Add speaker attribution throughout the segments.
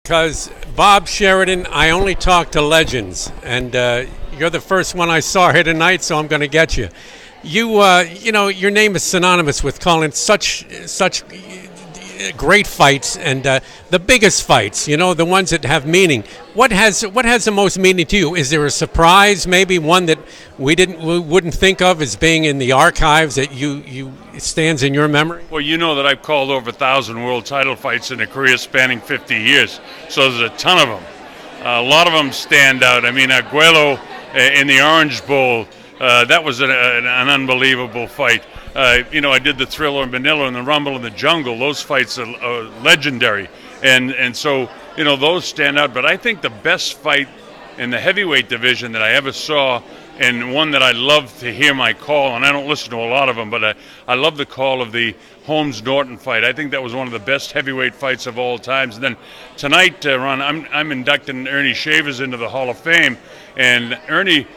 Speaker 1: Because, Bob Sheridan, I only talk to legends, and you're the first one I saw here tonight, so I'm going to get you. Your name is synonymous with calling such great fights and the biggest fights. The ones that have meaning. What has the most meaning to you? Is there a surprise, maybe one that we wouldn't think of as being in the archives that you stands in your memory?
Speaker 2: Well, you know that I've called over 1,000 world title fights in a career spanning 50 years, so there's a ton of them. A lot of them stand out. I mean, Aguero in the Orange Bowl, that was an unbelievable fight. I did the Thriller in Manila and the Rumble in the Jungle. Those fights are legendary, and so those stand out. But I think the best fight in the heavyweight division that I ever saw, and one that I love to hear my call, and I don't listen to a lot of them, but I love the call of the Holmes-Norton fight. I think that was one of the best heavyweight fights of all times. And then tonight, Ron, I'm inducting Ernie Shavers into the Hall of Fame, and Ernie.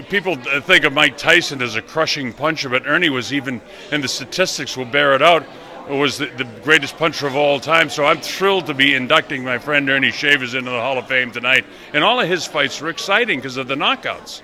Speaker 2: People think of Mike Tyson as a crushing puncher, but Ernie was even, and the statistics will bear it out, was the greatest puncher of all time. So I'm thrilled to be inducting my friend Ernie Shavers into the Hall of Fame tonight. And all of his fights were exciting because of the knockouts.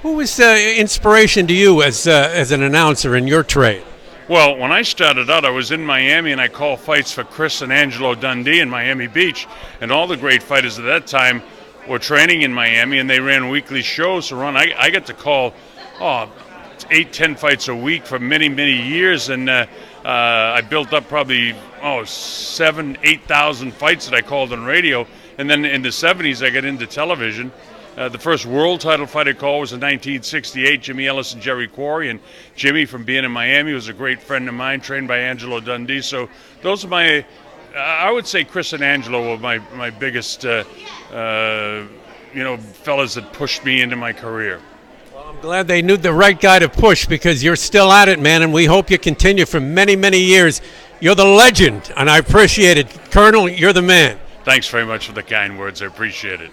Speaker 1: Who was inspiration to you as an announcer in your trade?
Speaker 2: Well, when I started out, I was in Miami, and I called fights for Chris and Angelo Dundee in Miami Beach. And all the great fighters at that time were training in Miami, and they ran weekly shows. So, Ron, I got to call 8-10 fights a week for many, many years, and I built up probably 7,000-8,000 fights that I called on radio. And then in the 70s, I got into television. The first world title fight I called was in 1968, Jimmy Ellis and Jerry Quarry, and Jimmy, from being in Miami, was a great friend of mine, trained by Angelo Dundee. So those are my... I would say Chris and Angelo were my biggest, fellas that pushed me into my career.
Speaker 1: Well, I'm glad they knew the right guy to push, because you're still at it, man, and we hope you continue for many, many years. You're the legend, and I appreciate it. Colonel, you're the man.
Speaker 2: Thanks very much for the kind words. I appreciate it.